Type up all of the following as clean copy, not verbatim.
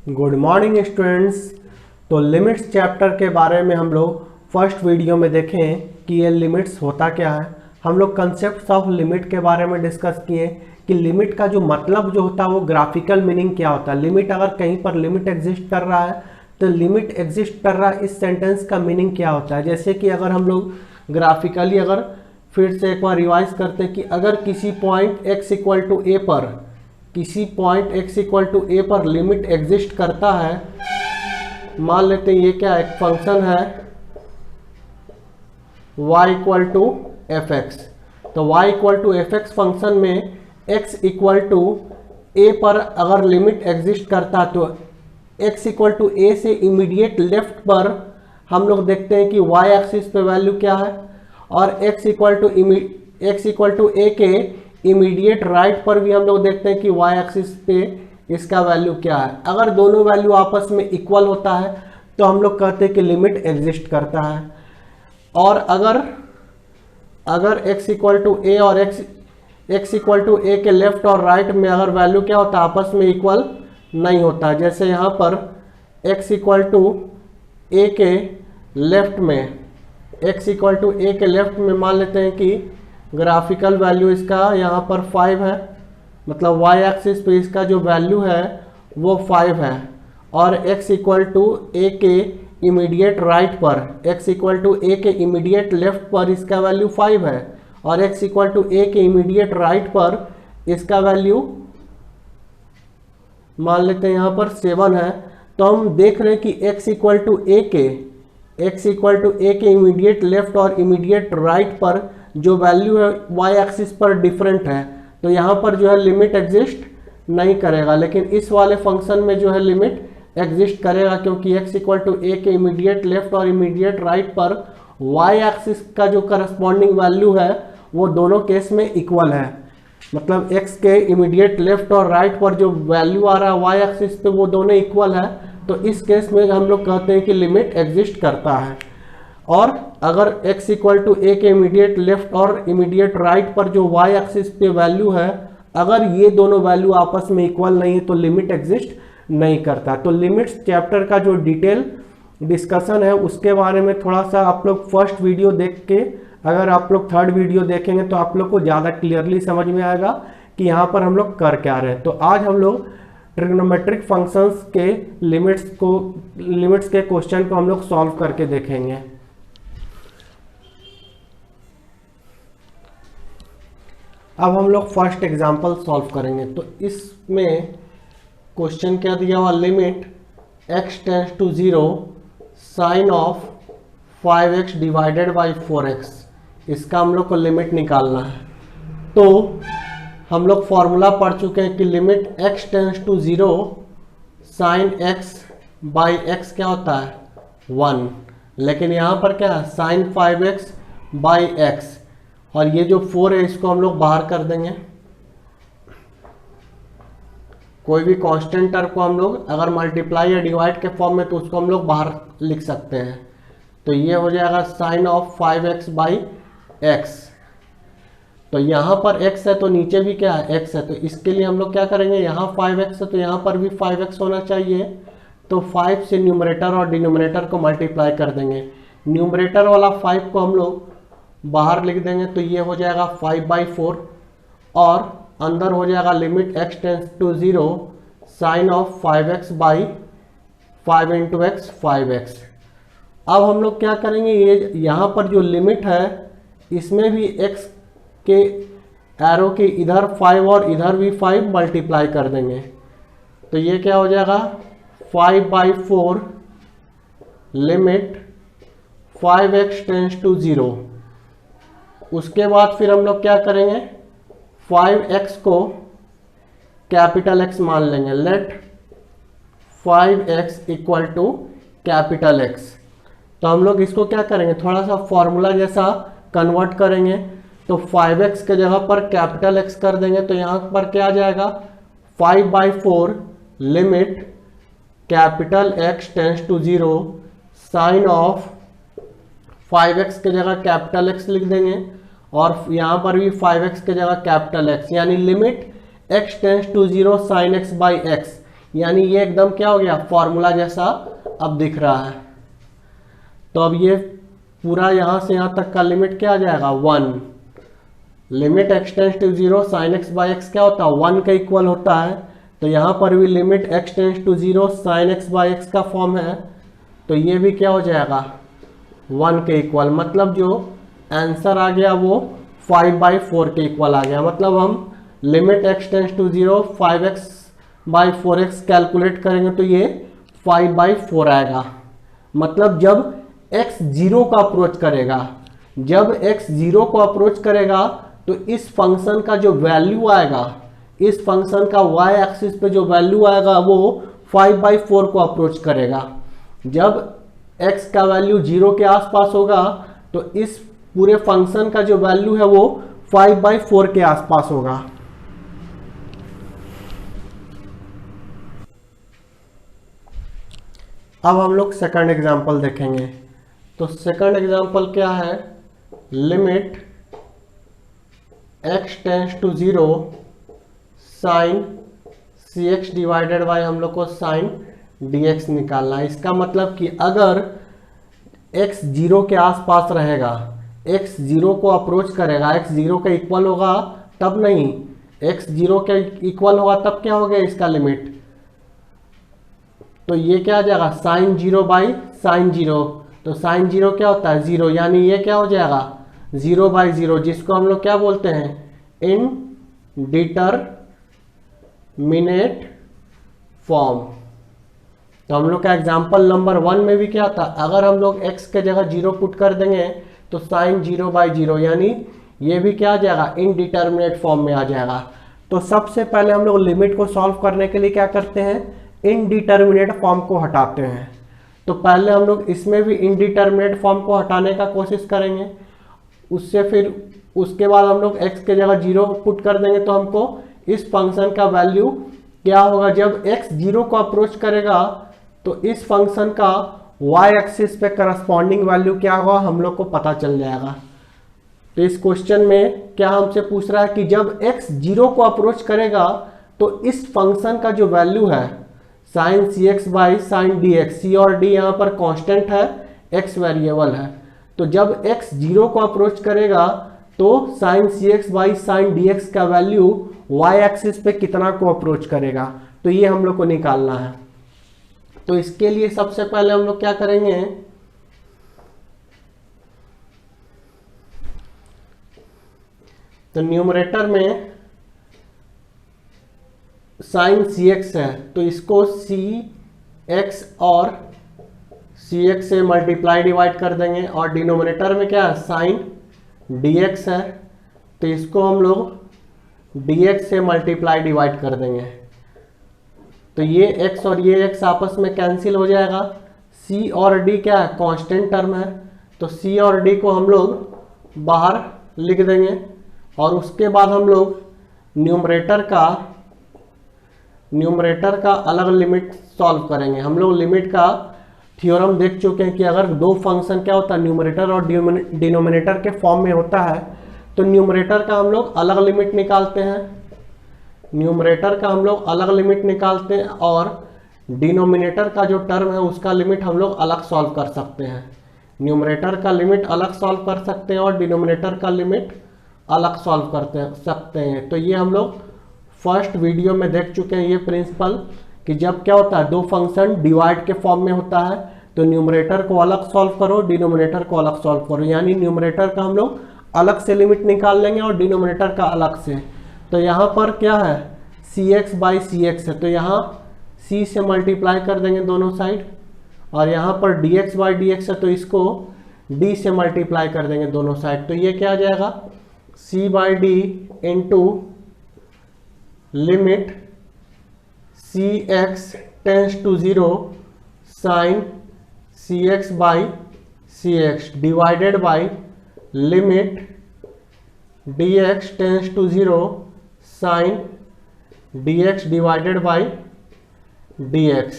Good morning students. तो limits chapter के बारे में हम लोग फर्स्ट वीडियो में देखें कि ये लिमिट्स होता क्या है। हम लोग कंसेप्ट ऑफ लिमिट के बारे में डिस्कस किए कि लिमिट का जो मतलब जो होता है वो ग्राफिकल मीनिंग क्या होता है। लिमिट अगर कहीं पर लिमिट एग्जिस्ट कर रहा है तो लिमिट एग्जिस्ट कर रहा है इस सेंटेंस का मीनिंग क्या होता है। जैसे कि अगर हम लोग ग्राफिकली अगर फिर से एक बार रिवाइज करते हैं कि अगर किसी point x equal to a पर लिमिट एग्जिस्ट करता है, मान लेते हैं ये क्या एक फंक्शन है y equal to f x. तो y equal to f x function में x इक्वल टू ए पर अगर लिमिट एग्जिस्ट करता है तो x इक्वल टू ए से इमीडिएट लेफ्ट पर हम लोग देखते हैं कि y एक्सिस पे वैल्यू क्या है और x इक्वल टू ए के इमीडिएट राइट पर भी हम लोग देखते हैं कि y एक्सिस पे इसका वैल्यू क्या है। अगर दोनों वैल्यू आपस में इक्वल होता है तो हम लोग कहते हैं कि लिमिट एग्जिस्ट करता है। और अगर x इक्वल टू ए और x इक्वल टू ए के लेफ्ट और राइट में अगर वैल्यू क्या होता है आपस में इक्वल नहीं होता है। जैसे यहाँ पर x इक्वल टू ए के लेफ्ट में मान लेते हैं कि ग्राफिकल वैल्यू इसका यहाँ पर 5 है, मतलब y एक्सिस पे इसका जो वैल्यू है वो 5 है और x इक्वल टू ए के इमीडिएट राइट पर x इक्वल टू ए के इमीडिएट लेफ्ट पर इसका वैल्यू 5 है और x इक्वल टू ए के इमीडिएट राइट पर इसका वैल्यू मान लेते हैं यहाँ पर 7 है। तो हम देख रहे हैं कि x इक्वल टू ए के इमीडिएट लेफ्ट और इमीडिएट राइट पर जो वैल्यू है y एक्सिस पर डिफरेंट है, तो यहाँ पर जो है लिमिट एग्जिस्ट नहीं करेगा। लेकिन इस वाले फंक्शन में जो है लिमिट एग्जिस्ट करेगा क्योंकि x इक्वल टू ए के इमीडिएट लेफ्ट और इमीडिएट राइट पर y एक्सिस का जो करस्पॉन्डिंग वैल्यू है वो दोनों केस में इक्वल है। मतलब x के इमीडिएट लेफ्ट और राइट पर जो वैल्यू आ रहा है y एक्सिस पे वो दोनों इक्वल है, तो इस केस में हम लोग कहते हैं कि लिमिट एग्जिस्ट करता है। और अगर x इक्वल टू ए के इमीडिएट लेफ्ट और इमीडिएट राइट पर जो y एक्सिस पे वैल्यू है, अगर ये दोनों वैल्यू आपस में इक्वल नहीं है तो लिमिट एग्जिस्ट नहीं करता। तो लिमिट्स चैप्टर का जो डिटेल डिस्कशन है उसके बारे में थोड़ा सा आप लोग फर्स्ट वीडियो देख के अगर आप लोग थर्ड वीडियो देखेंगे तो आप लोग को ज़्यादा क्लियरली समझ में आएगा कि यहाँ पर हम लोग कर क्या रहे हैं। तो आज हम लोग ट्रिग्नोमेट्रिक फंक्शंस के लिमिट्स के क्वेश्चन को हम लोग सॉल्व करके देखेंगे। अब हम लोग फर्स्ट एग्जांपल सॉल्व करेंगे। तो इसमें क्वेश्चन क्या दिया हुआ, limit x tends to 0 sine of 5x divided by 4x, इसका हम लोग को लिमिट निकालना है। तो हम लोग फॉर्मूला पढ़ चुके हैं कि limit x tends to 0 sine x by x क्या होता है 1, लेकिन यहाँ पर क्या है साइन 5x बाई x, और ये जो 4 है इसको हम लोग बाहर कर देंगे। कोई भी कांस्टेंट टर्म को हम लोग अगर मल्टीप्लाई या डिवाइड के फॉर्म में तो उसको हम लोग बाहर लिख सकते हैं। तो ये हो जाएगा sine of 5x by x। तो यहाँ पर x है तो नीचे भी क्या है x है, तो इसके लिए हम लोग क्या करेंगे, यहाँ 5x है तो यहाँ पर भी 5x होना चाहिए। तो 5 से न्यूमरेटर और डिनोमिनेटर को मल्टीप्लाई कर देंगे। न्यूमरेटर वाला 5 को हम लोग बाहर लिख देंगे तो ये हो जाएगा 5/4 और अंदर हो जाएगा limit x tends to 0 sine of 5x by 5 into x 5x। अब हम लोग क्या करेंगे, ये यहाँ पर जो लिमिट है इसमें भी x के एरो के इधर 5 और इधर भी 5 मल्टीप्लाई कर देंगे। तो ये क्या हो जाएगा 5/4 लिमिट 5x टेंड्स टू 0। उसके बाद फिर हम लोग क्या करेंगे, 5x को कैपिटल X मान लेंगे। Let 5x equal to capital X। तो हम लोग इसको क्या करेंगे, थोड़ा सा फॉर्मूला जैसा कन्वर्ट करेंगे। तो 5x के जगह पर कैपिटल X कर देंगे तो यहाँ पर क्या आ जाएगा 5/4 limit capital X tends to 0 sine of 5x के जगह कैपिटल X लिख देंगे और यहाँ पर भी 5x के जगह कैपिटल X, यानी limit x tends to 0 sine x by x, यानी ये एकदम क्या हो गया, फॉर्मूला जैसा अब दिख रहा है। तो अब ये पूरा यहाँ से यहाँ तक का लिमिट क्या आ जाएगा, 1। Limit x tends to 0 sine x by x क्या होता है, 1 का इक्वल होता है। तो यहाँ पर भी limit x tends to 0 sine x by x का फॉर्म है, तो ये भी क्या हो जाएगा, 1 के इक्वल। मतलब जो आंसर आ गया वो 5/4 के इक्वल आ गया। मतलब हम limit x tends to 0 5x/4x calculate करेंगे तो ये 5/4 आएगा। मतलब जब x 0 को अप्रोच करेगा, जब x 0 को अप्रोच करेगा तो इस फंक्शन का जो वैल्यू आएगा, इस फंक्शन का y एक्सिस पे जो वैल्यू आएगा वो 5/4 को अप्रोच करेगा। जब x का वैल्यू 0 के आसपास होगा तो इस पूरे फंक्शन का जो वैल्यू है वो 5/4 के आसपास होगा। अब हम लोग सेकंड एग्जांपल देखेंगे। तो सेकंड एग्जांपल क्या है, limit x tends to 0 sine cx divided by हम लोग को साइन dx निकालना है। इसका मतलब कि अगर x 0 के आसपास रहेगा, x 0 को अप्रोच करेगा, x 0 के इक्वल होगा तब नहीं, x 0 के इक्वल होगा तब क्या हो गया इसका लिमिट, तो ये क्या आ जाएगा, साइन 0 बाई साइन 0। तो साइन 0 क्या होता है, 0, यानी ये क्या हो जाएगा 0/0, जिसको हम लोग क्या बोलते हैं, इनडिटरमिनेट फॉर्म। तो हम लोग का एग्जांपल नंबर 1 में भी क्या था, अगर हम लोग x के जगह 0 पुट कर देंगे तो साइन 0/0, यानी ये भी क्या आ जाएगा, इनडिटरमिनेट फॉर्म में आ जाएगा। तो सबसे पहले हम लोग लिमिट को सॉल्व करने के लिए क्या करते हैं, इनडिटरमिनेट फॉर्म को हटाते हैं। तो पहले हम लोग इसमें भी इनडिटरमिनेट फॉर्म को हटाने का कोशिश करेंगे, उससे फिर उसके बाद हम लोग x के जगह 0 पुट कर देंगे तो हमको इस फंक्शन का वैल्यू क्या होगा, जब x 0 को अप्रोच करेगा तो इस फंक्शन का y एक्सिस पे करस्पॉन्डिंग वैल्यू क्या होगा हम लोग को पता चल जाएगा। तो इस क्वेश्चन में क्या हमसे पूछ रहा है कि जब x 0 को अप्रोच करेगा तो इस फंक्शन का जो वैल्यू है sine cx by sine dx, c और d यहाँ पर कांस्टेंट है, x वेरिएबल है, तो जब x 0 को अप्रोच करेगा तो sine cx by sine dx का वैल्यू y एक्सिस पे कितना को अप्रोच करेगा, तो ये हम लोग को निकालना है। तो इसके लिए सबसे पहले हम लोग क्या करेंगे, तो न्यूमरेटर में साइन cx है तो इसको cx और cx से मल्टीप्लाई डिवाइड कर देंगे, और डिनोमिनेटर में क्या है साइन dx है तो इसको हम लोग dx से मल्टीप्लाई डिवाइड कर देंगे। तो ये x और ये x आपस में कैंसिल हो जाएगा। c और d क्या है, कांस्टेंट टर्म है, तो c और d को हम लोग बाहर लिख देंगे, और उसके बाद हम लोग न्यूमरेटर का अलग लिमिट सॉल्व करेंगे। हम लोग लिमिट का थ्योरम देख चुके हैं कि अगर दो फंक्शन क्या होता है, न्यूमरेटर और डिनोमिनेटर के फॉर्म में होता है तो न्यूमरेटर का हम लोग अलग लिमिट निकालते हैं, न्यूमरेटर का हम लोग अलग लिमिट निकालते हैं, और डिनोमिनेटर का जो टर्म है उसका लिमिट हम लोग अलग सॉल्व कर सकते हैं। न्यूमरेटर का लिमिट अलग सॉल्व कर सकते हैं और डिनोमिनेटर का लिमिट अलग सॉल्व करते सकते हैं। तो ये हम लोग फर्स्ट वीडियो में देख चुके हैं ये प्रिंसिपल कि जब क्या होता है, दो फंक्शन डिवाइड के फॉर्म में होता है तो न्यूमरेटर को अलग सॉल्व करो, डिनोमिनेटर को अलग सॉल्व करो, यानी न्यूमरेटर का हम लोग अलग से लिमिट निकाल लेंगे और डिनोमिनेटर का अलग से। तो यहाँ पर क्या है, cx बाई cx है तो यहाँ c से मल्टीप्लाई कर देंगे दोनों साइड, और यहाँ पर dx बाई dx है तो इसको d से मल्टीप्लाई कर देंगे दोनों साइड। तो ये क्या आ जाएगा, c by d into limit cx tends to 0 sine cx by cx divided by limit dx tends to 0 sine dx divided by dx।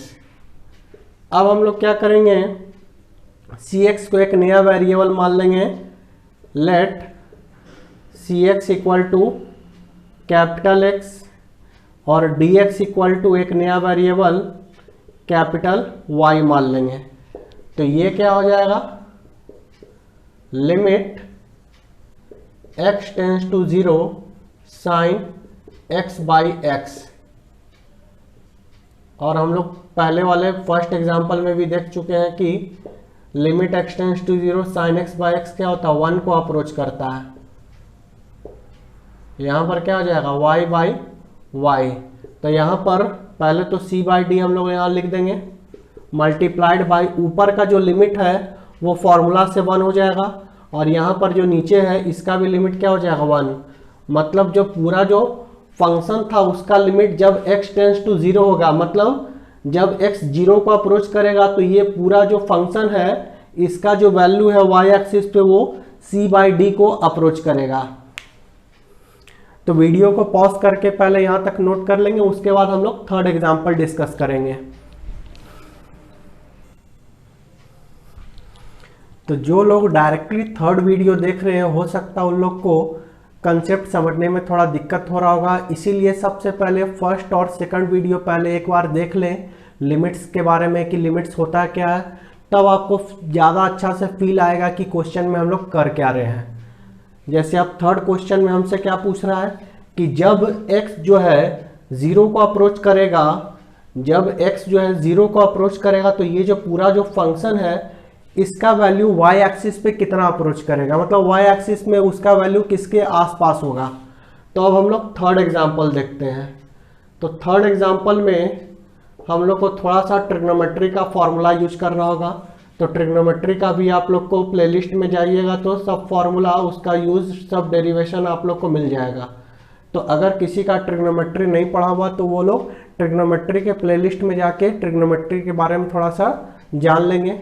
अब हम लोग क्या करेंगे, cx को एक नया वेरिएबल मान लेंगे, let cx equal to capital X और dx इक्वल टू एक नया वेरिएबल कैपिटल Y मान लेंगे। तो ये क्या हो जाएगा, limit x tends to 0 sine x by x. और हम लोग पहले वाले फर्स्ट एग्जांपल में भी देख चुके हैं कि limit x tends to 0 sine x by x क्या होता है, 1 को अप्रोच करता है। यहाँ पर क्या हो जाएगा, y बाई वाई। तो यहाँ पर पहले तो c बाई डी हम लोग यहाँ लिख देंगे, मल्टीप्लाइड बाई ऊपर का जो लिमिट है वो फॉर्मूला से 1 हो जाएगा, और यहाँ पर जो नीचे है इसका भी लिमिट क्या हो जाएगा 1। मतलब जो पूरा जो फंक्शन था उसका लिमिट जब x टेंस टू 0 होगा, मतलब जब x 0 को अप्रोच करेगा, तो ये पूरा जो फंक्शन है इसका जो वैल्यू है y एक्सिस पे वो c बाई डी को अप्रोच करेगा। तो वीडियो को पॉज करके पहले यहाँ तक नोट कर लेंगे, उसके बाद हम लोग थर्ड एग्जाम्पल डिस्कस करेंगे। तो जो लोग डायरेक्टली थर्ड वीडियो देख रहे हैं, हो सकता है उन लोग को कंसेप्ट समझने में थोड़ा दिक्कत हो रहा होगा, इसीलिए सबसे पहले फर्स्ट और सेकंड वीडियो पहले एक बार देख लें लिमिट्स के बारे में कि लिमिट्स होता क्या है, तब आपको ज़्यादा अच्छा से फील आएगा कि क्वेश्चन में हम लोग कर क्या रहे हैं। जैसे अब थर्ड क्वेश्चन में हमसे क्या पूछ रहा है कि जब x जो है 0 को अप्रोच करेगा, जब x जो है 0 को अप्रोच करेगा, तो ये जो पूरा जो फंक्शन है इसका वैल्यू y एक्सिस पे कितना अप्रोच करेगा, मतलब y एक्सिस में उसका वैल्यू किसके आसपास होगा। तो अब हम लोग थर्ड एग्जाम्पल देखते हैं। तो थर्ड एग्जाम्पल में हम लोग को थोड़ा सा ट्रिग्नोमेट्री का फॉर्मूला यूज करना होगा। तो ट्रिग्नोमेट्री का भी आप लोग को प्लेलिस्ट में जाइएगा तो सब फॉर्मूला, उसका यूज, सब डेरिवेशन आप लोग को मिल जाएगा। तो अगर किसी का ट्रिग्नोमेट्री नहीं पढ़ा हुआ तो वो लोग ट्रिग्नोमेट्री के प्लेलिस्ट में जाके ट्रिग्नोमेट्री के बारे में थोड़ा सा जान लेंगे।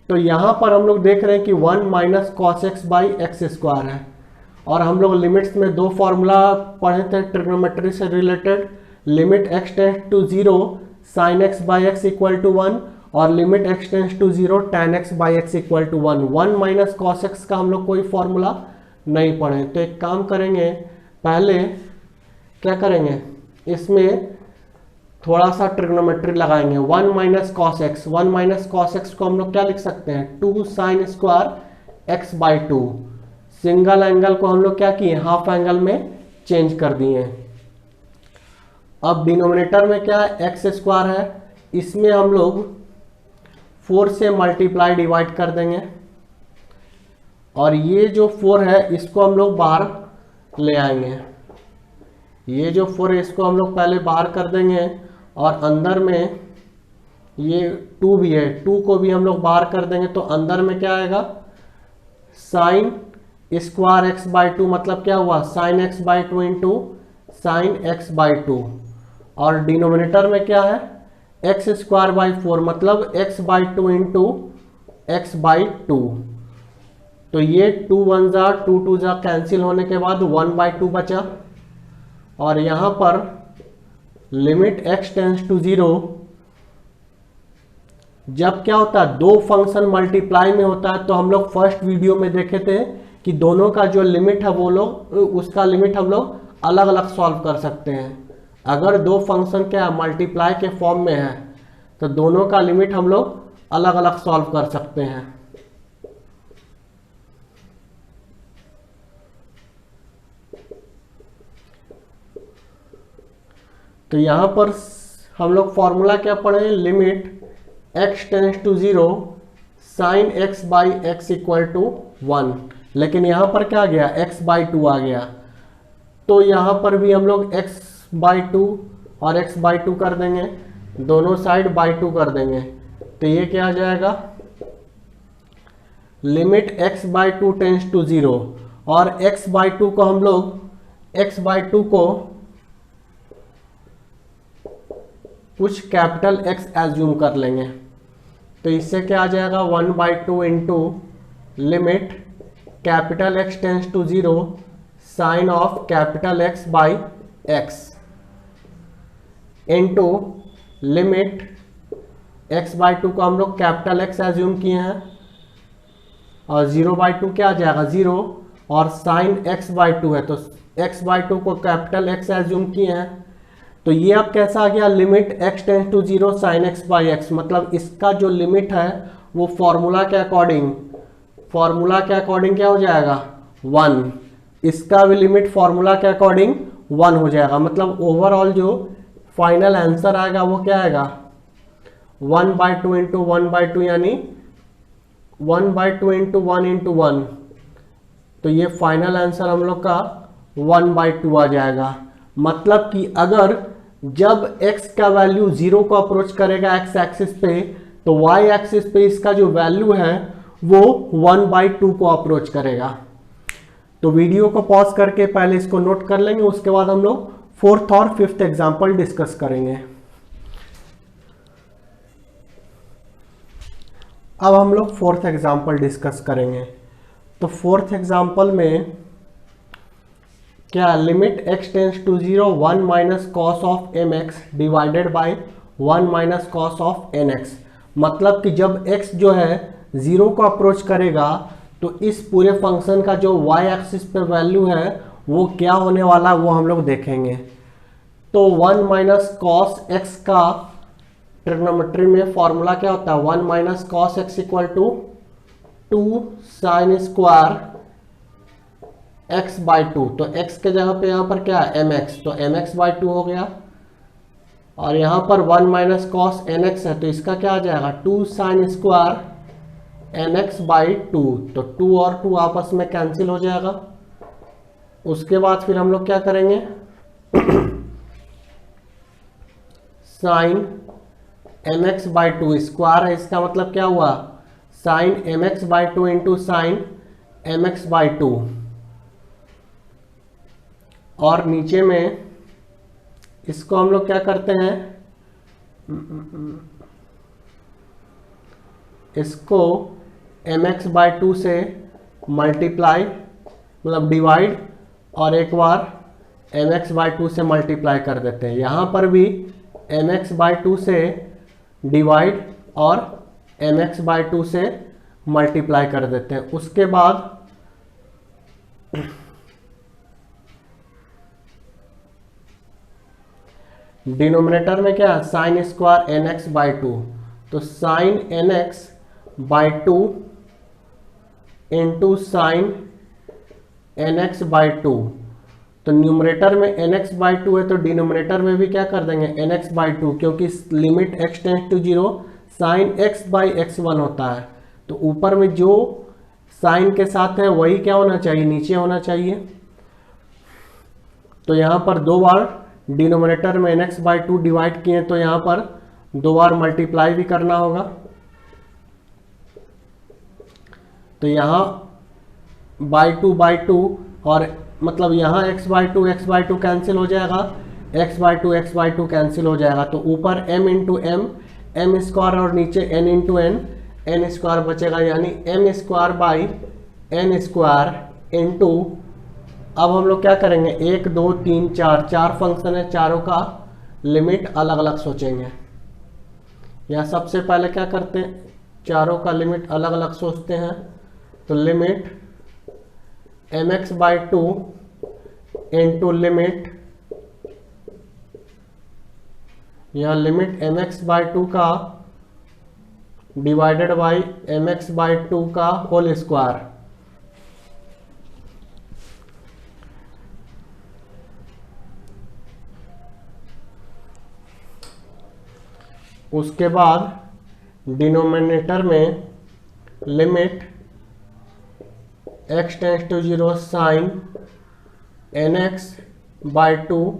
तो यहाँ पर हम लोग देख रहे हैं कि 1 minus cos x by x square है, और हम लोग लिमिट्स में दो फार्मूला पढ़े थे ट्रिग्नोमेट्री से related, limit x tends to 0 sine x by x equal to 1 और limit x tends to 0 tan x by x equal to 1। 1 minus cos x का हम लोग कोई फॉर्मूला नहीं पढ़े। तो एक काम करेंगे, पहले क्या करेंगे, इसमें थोड़ा सा ट्रिग्नोमेट्री लगाएंगे। 1 minus cos x, 1 minus cos x को हम लोग क्या लिख सकते हैं, 2 sine square x by 2। Single angle को हम लोग क्या किए, हाफ एंगल में चेंज कर दिए। अब डिनोमिनेटर में क्या है, एक्स स्क्वायर है, इसमें हम लोग 4 से मल्टीप्लाई डिवाइड कर देंगे, और ये जो 4 है इसको हम लोग बाहर ले आएंगे। ये जो 4 है इसको हम लोग पहले बाहर कर देंगे, और अंदर में ये 2 भी है, 2 को भी हम लोग बाहर कर देंगे। तो अंदर में क्या आएगा, साइन स्क्वायर एक्स बाई 2, मतलब क्या हुआ, sign x by 2 into sign x by 2। और डिनोमिनेटर में क्या है, एक्स स्क्वायर बाई 4, मतलब x by 2 into x by 2। तो ये 2 1 जा 2 2 जा कैंसिल होने के बाद 1 बाई 2 बचा। और यहाँ पर लिमिट x टेंस टू 0, जब क्या होता है, दो फंक्शन मल्टीप्लाई में होता है, तो हम लोग फर्स्ट वीडियो में देखे थे कि दोनों का जो लिमिट है वो लोग, उसका लिमिट हम लोग अलग अलग सॉल्व कर सकते हैं। अगर दो फंक्शन क्या है, मल्टीप्लाई के फॉर्म में है, तो दोनों का लिमिट हम लोग अलग अलग सॉल्व कर सकते हैं। तो यहाँ पर हम लोग फॉर्मूला क्या पढ़े, limit x tends to 0 sine x by x equal to 1। लेकिन यहाँ पर क्या आ गया, x बाई 2 आ गया। तो यहाँ पर भी हम लोग x बाई 2 और x बाई 2 कर देंगे, दोनों साइड बाई 2 कर देंगे। तो ये क्या आ जाएगा, limit x by 2 tends to 0, और x बाई 2 को हम लोग x बाई 2 को कुछ कैपिटल X एज्यूम कर लेंगे। तो इससे क्या आ जाएगा, 1 by 2 into limit capital X tends to 0 sine of capital X by x into limit x by 2 को हम लोग कैपिटल X एज्यूम किए हैं, और 0 बाई 2 क्या आ जाएगा, 0, और साइन x बाई 2 है तो x बाई 2 को कैपिटल X एज्यूम किए हैं। तो ये अब कैसा आ गया, limit x tends to 0 sine x by x, मतलब इसका जो लिमिट है वो फॉर्मूला के अकॉर्डिंग क्या हो जाएगा 1, इसका भी लिमिट फॉर्मूला के अकॉर्डिंग 1 हो जाएगा। मतलब ओवरऑल जो फाइनल आंसर आएगा वो क्या आएगा 1/2 इंटू 1/2 यानी 1/2 इंटू 1 इंटू 1, तो ये फाइनल आंसर हम लोग का 1/2 आ जाएगा। मतलब कि अगर जब x का वैल्यू 0 को अप्रोच करेगा x एक्सिस पे, तो y एक्सिस पे इसका जो वैल्यू है वो 1/2 को अप्रोच करेगा। तो वीडियो को पॉज करके पहले इसको नोट कर लेंगे, उसके बाद हम लोग 4th और 5th एग्जाम्पल डिस्कस करेंगे। अब हम लोग 4th एग्जाम्पल डिस्कस करेंगे। तो 4th एग्जाम्पल में क्या, limit x tends to 0 1 minus cos of mx divided by 1 minus cos of nx। मतलब कि जब x जो है 0 को अप्रोच करेगा तो इस पूरे फंक्शन का जो y एक्सिस पे वैल्यू है वो क्या होने वाला है वो हम लोग देखेंगे। तो 1 माइनस कॉस x का ट्रिग्नोमेट्री में फॉर्मूला क्या होता है, 1 minus cos x equal to 2 sine square x by 2। तो x के जगह पे यहाँ पर क्या है mx, तो mx बाई 2 हो गया। और यहाँ पर 1 माइनस कॉस nx है तो इसका क्या आ जाएगा 2 साइन स्क्वायर nx बाई 2। तो 2 और 2 आपस में कैंसिल हो जाएगा। उसके बाद फिर हम लोग क्या करेंगे साइन mx बाई 2 स्क्वायर है, इसका मतलब क्या हुआ sine mx by 2 into sine mx by 2। और नीचे में इसको हम लोग क्या करते हैं, इसको mx बाई 2 से मल्टीप्लाई मतलब डिवाइड और एक बार mx बाई 2 से मल्टीप्लाई कर देते हैं। यहाँ पर भी mx बाई 2 से डिवाइड और mx बाई 2 से मल्टीप्लाई कर देते हैं। उसके बाद डिनोमिनेटर में क्या है साइन स्क्वायर nx बाई 2, तो sine nx by 2 into sine nx by 2। तो न्यूमरेटर में nx बाई 2 है तो डिनोमिनेटर में भी क्या कर देंगे nx बाई 2, क्योंकि limit x tends to 0 sine x by x1 होता है। तो ऊपर में जो साइन के साथ है वही क्या होना चाहिए नीचे होना चाहिए। तो यहाँ पर 2 बार डिनोमिनेटर में nx बाई 2 डिवाइड किए तो यहाँ पर 2 बार मल्टीप्लाई भी करना होगा। तो यहाँ बाई 2 और मतलब यहाँ x बाई 2 कैंसिल हो जाएगा, x बाई 2 कैंसिल हो जाएगा। तो ऊपर m इंटू m स्क्वायर और नीचे n इंटू n स्क्वायर बचेगा, यानी m square by n square into, अब हम लोग क्या करेंगे 1 2 3 4 फंक्शन है, चारों का लिमिट अलग अलग सोचेंगे। यहाँ सबसे पहले क्या करते हैं चारों का लिमिट अलग अलग सोचते हैं। तो limit mx by 2 into limit, यह लिमिट mx बाई 2 का डिवाइडेड बाई mx बाई 2 का होल स्क्वायर। उसके बाद डिनोमिनेटर में limit x tends to 0 sine nx by 2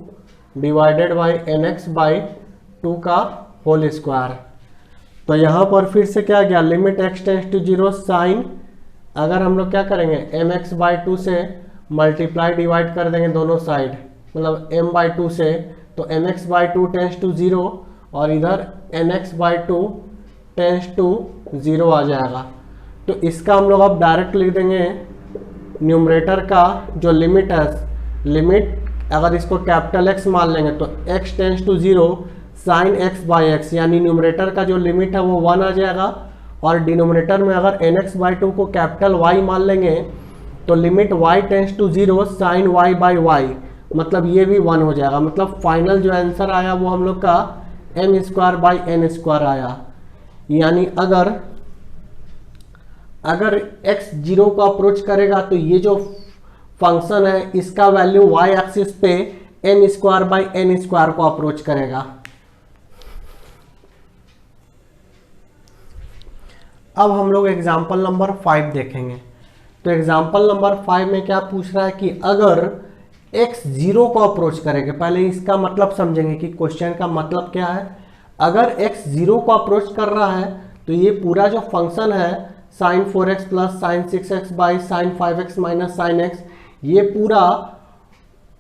divided by nx by 2 का होल स्क्वायर। तो यहाँ पर फिर से क्या गया limit x tends to 0 sine, अगर हम लोग क्या करेंगे mx बाई 2 से मल्टीप्लाई डिवाइड कर देंगे दोनों साइड, मतलब m बाई 2 से, तो mx बाई 2 टेंस टू 0 और इधर nx बाई 2 टेंस टू 0 आ जाएगा। तो इसका हम लोग अब डायरेक्ट लिख देंगे न्यूमरेटर का जो लिमिट है, लिमिट अगर इसको कैपिटल X मान लेंगे तो x tends to 0 sine x by x, यानी न्यूमरेटर का जो लिमिट है वो 1 आ जाएगा। और डिनोमिनेटर में अगर nx बाई 2 को कैपिटल Y मान लेंगे तो limit y tends to 0 sine y by y, मतलब ये भी 1 हो जाएगा। मतलब फाइनल जो आंसर आया वो हम लोग का m²/n² आया। यानी अगर x 0 को अप्रोच करेगा तो ये जो फंक्शन है इसका वैल्यू y एक्सिस पे m²/n² को अप्रोच करेगा। अब हम लोग एग्जाम्पल नंबर 5 देखेंगे। तो एग्जाम्पल नंबर 5 में क्या पूछ रहा है कि अगर x 0 को अप्रोच करेगा, पहले इसका मतलब समझेंगे कि क्वेश्चन का मतलब क्या है। अगर x 0 को अप्रोच कर रहा है तो ये पूरा जो फंक्शन है sin 4x plus sin 6x by sin 5x minus sin x, ये पूरा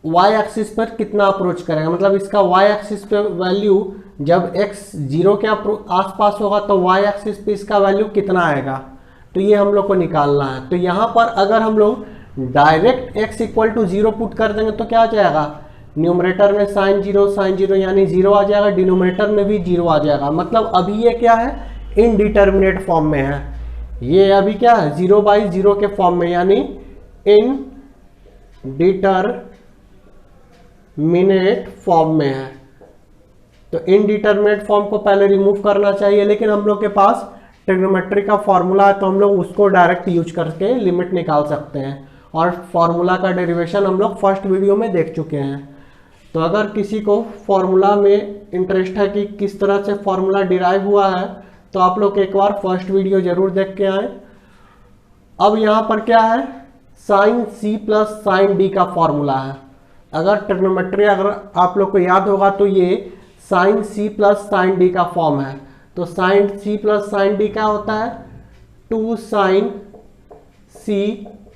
y एक्सिस पर कितना अप्रोच करेगा, मतलब इसका y एक्सिस पे वैल्यू जब x 0 के आसपास होगा तो y एक्सिस पे इसका वैल्यू कितना आएगा, तो ये हम लोग को निकालना है। तो यहाँ पर अगर हम लोग direct x equal to 0 put कर देंगे तो क्या आ जाएगा, न्यूमरेटर में sin 0 यानी 0 आ जाएगा, डिनोमिनेटर में भी 0 आ जाएगा। मतलब अभी ये क्या है, इनडिटर्मिनेट फॉर्म में है। ये अभी क्या है, 0/0 के फॉर्म में, यानी इनडिटर्मिनेट फॉर्म में है। तो इनडिटर्मिनेट फॉर्म को पहले रिमूव करना चाहिए, लेकिन हम लोग के पास ट्रिग्नोमेट्री का फॉर्मूला है तो हम लोग उसको डायरेक्ट यूज करके लिमिट निकाल सकते हैं। और फॉर्मूला का डेरिवेशन हम लोग फर्स्ट वीडियो में देख चुके हैं। तो अगर किसी को फॉर्मूला में इंटरेस्ट है कि किस तरह से फॉर्मूला डिराइव हुआ है तो आप लोग एक बार फर्स्ट वीडियो जरूर देख के आए। अब यहाँ पर क्या है, sine c plus sine d का फॉर्मूला है। अगर ट्रिग्नोमेट्री अगर आप लोग को याद होगा तो ये sine c plus sine d का फॉर्म है। तो sine c plus sine d क्या होता है, 2 sine c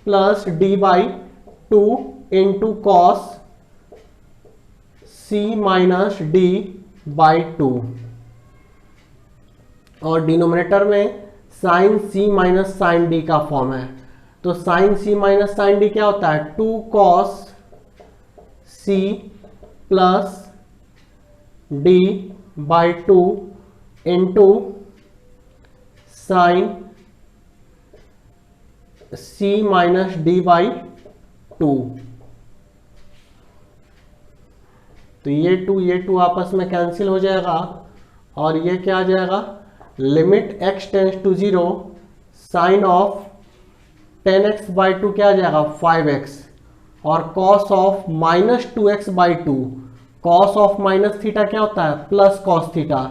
plus d/2 into cos c minus d/2, और डिनोमिनेटर में sine c minus sine d का फॉर्म है। तो sine c minus sine d क्या होता है, 2 cos c plus d/2 into sine c minus d/2। तो ये 2 आपस में कैंसिल हो जाएगा और ये क्या आ जाएगा, limit x tends to 0 sine of 10x/2 क्या आ जाएगा 5x, और cos of minus 2x/2, cos of minus theta क्या होता है प्लस कॉस थीटा,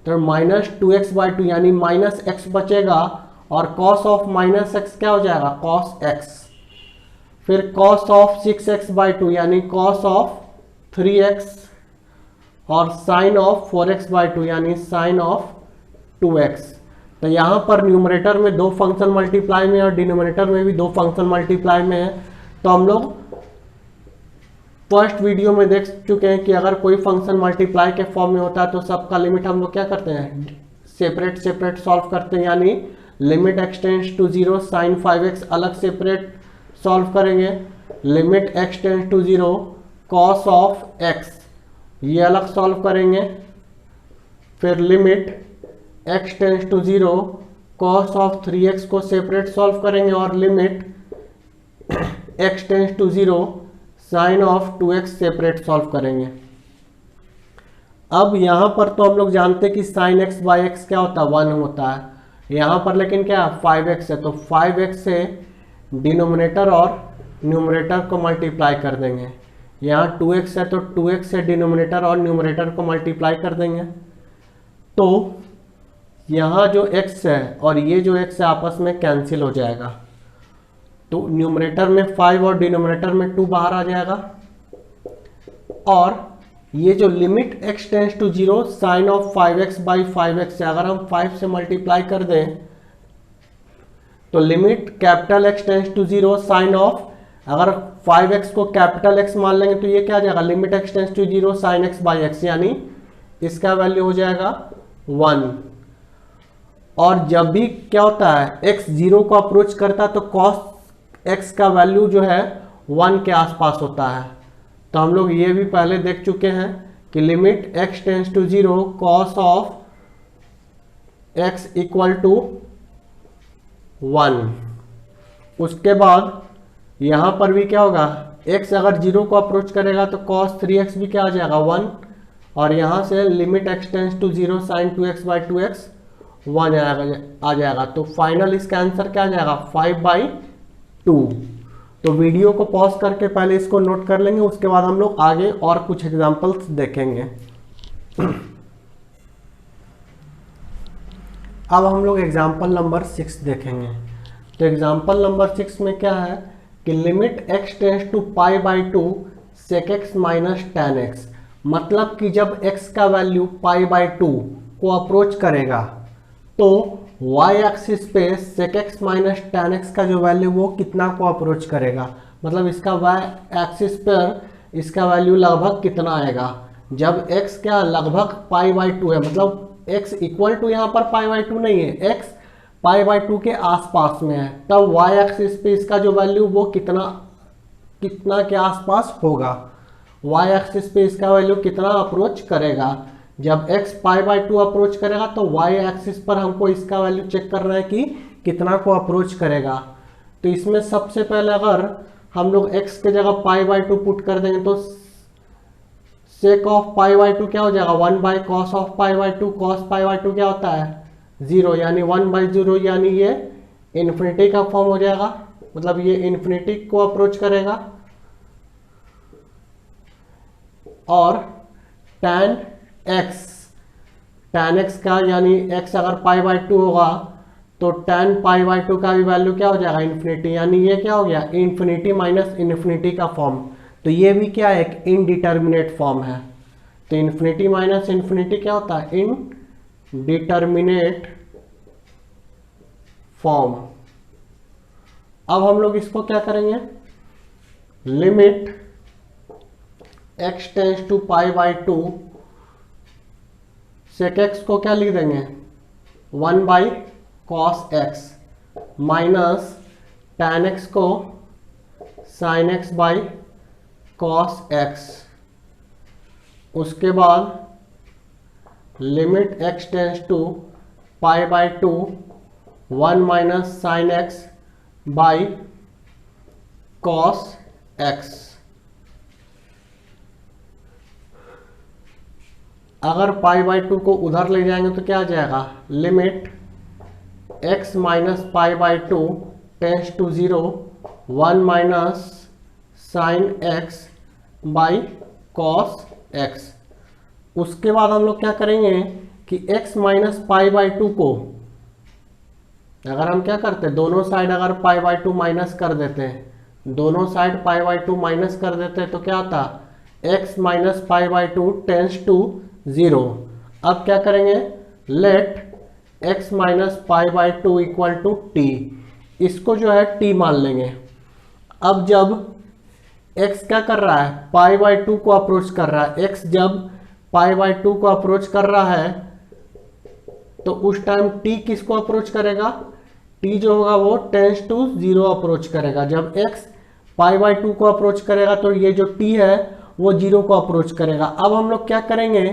तो माइनस 2x/2 यानी माइनस x बचेगा, और कॉस ऑफ माइनस x क्या हो जाएगा कॉस x, फिर कॉस ऑफ 6x/2 यानी कॉस ऑफ 3x, और साइन ऑफ 4x/2 यानी साइन ऑफ 2x। तो यहाँ पर न्यूमरेटर में 2 फंक्शन मल्टीप्लाई में और डिनोमिनेटर में भी 2 फंक्शन मल्टीप्लाई में है। तो हम लोग फर्स्ट वीडियो में देख चुके हैं कि अगर कोई फंक्शन मल्टीप्लाई के फॉर्म में होता है तो सबका लिमिट हम लोग क्या करते हैं, सेपरेट सॉल्व करते हैं। यानी limit x tends to 0 sine 5x अलग सेपरेट सॉल्व करेंगे, limit x tends to 0 cos of x ये अलग सॉल्व करेंगे, फिर limit x tends to 0 cos of 3x को सेपरेट सॉल्व करेंगे, और limit x tends to 0 sine of 2x separate solve करेंगे। अब यहाँ पर तो हम लोग जानते हैं कि साइन x/x क्या होता है 1 होता है, यहाँ पर लेकिन क्या 5x है, तो 5x से डिनोमिनेटर और न्यूमरेटर को मल्टीप्लाई कर देंगे। यहाँ 2x है तो 2x से डिनोमिनेटर और न्यूमरेटर को मल्टीप्लाई कर देंगे। तो यहाँ जो x है और ये जो x है आपस में कैंसिल हो जाएगा, तो न्यूमरेटर में 5 और डिनोमिनेटर में 2 बाहर आ जाएगा, और ये जो limit x tends to 0 sine of 5x/5x से अगर हम 5 से मल्टीप्लाई कर दें तो limit capital x tends to 0 sine of, अगर 5x को कैपिटल x मान लेंगे तो ये क्या आ जाएगा, limit x tends to 0 sine x/x, यानी इसका वैल्यू हो जाएगा 1। और जब भी क्या होता है x 0 को अप्रोच करता है तो cos x का वैल्यू जो है 1 के आसपास होता है। तो हम लोग ये भी पहले देख चुके हैं कि limit x tends to 0 cos of x equal to 1। उसके बाद यहाँ पर भी क्या होगा, x अगर 0 को अप्रोच करेगा तो cos 3x भी क्या आ जाएगा 1, और यहाँ से limit x tends to 0 sin 2x/2x 1 आ जाएगा। तो फाइनल इसका आंसर क्या आ जाएगा 5/2। तो वीडियो को पॉज करके पहले इसको नोट कर लेंगे, उसके बाद हम लोग आगे और कुछ एग्जांपल्स देखेंगे। अब हम लोग एग्जांपल नंबर 6 देखेंगे। तो एग्जांपल नंबर 6 में क्या है कि limit x tends to π/2 sec x minus tan x, मतलब कि जब x का वैल्यू π/2 को अप्रोच करेगा तो y एक्सिस पे sec x minus tan x का जो वैल्यू वो कितना को अप्रोच करेगा, मतलब इसका y एक्सिस पर इसका वैल्यू लगभग कितना आएगा। जब x क्या लगभग π/2 है, मतलब x इक्वल टू यहाँ पर π/2 नहीं है, x π/2 के आसपास में है, तब y एक्सिस पे इसका जो वैल्यू वो कितना के आसपास होगा, y एक्सिस पे इसका वैल्यू कितना अप्रोच करेगा। जब x π/2 अप्रोच करेगा तो y एक्सिस पर हमको इसका वैल्यू चेक करना है कि कितना को अप्रोच करेगा। तो इसमें सबसे पहले अगर हम लोग x के जगह π/2 पुट कर देंगे तो sec ऑफ π/2 क्या हो जाएगा 1/cos ऑफ π/2, cos π/2 क्या होता है 0, यानी 1/0, यानी ये इन्फिनिटी का फॉर्म हो जाएगा, मतलब ये इन्फिनिटी को अप्रोच करेगा। और tan x का यानी x अगर π/2 होगा तो tan π/2 का भी वैल्यू क्या हो जाएगा इन्फिनिटी, यानी ये क्या हो गया इन्फिनिटी माइनस इन्फिनिटी का फॉर्म। तो ये भी क्या है एक इनडिटर्मिनेट फॉर्म है। तो इन्फिनिटी माइनस इन्फिनिटी क्या होता है इनडिटर्मिनेट फॉर्म। अब हम लोग इसको क्या करेंगे, limit x tends to π/2 sec x को क्या लिख देंगे 1/cos x minus tan x को sin x/cos x। उसके बाद limit x tends to π/2 1 minus sin x/cos x। अगर π/2 को उधर ले जाएंगे तो क्या आ जाएगा limit x minus π/2 tends to 0 1 minus sine x/cos x। उसके बाद हम लोग क्या करेंगे कि x माइनस π/2 को अगर हम क्या करते हैं दोनों साइड अगर π/2 माइनस कर देते हैं, दोनों साइड π/2 माइनस कर देते हैं तो क्या आता x माइनस π/2 टेंस टू 0। अब क्या करेंगे let x minus π/2 equal to T, इसको जो है t मान लेंगे। अब जब x क्या कर रहा है π/2 को अप्रोच कर रहा है, x जब π/2 को अप्रोच कर रहा है तो उस टाइम t किसको अप्रोच करेगा, t जो होगा वो टेंस टू 0 अप्रोच करेगा। जब x π/2 को अप्रोच करेगा तो ये जो t है वो 0 को अप्रोच करेगा। अब हम लोग क्या करेंगे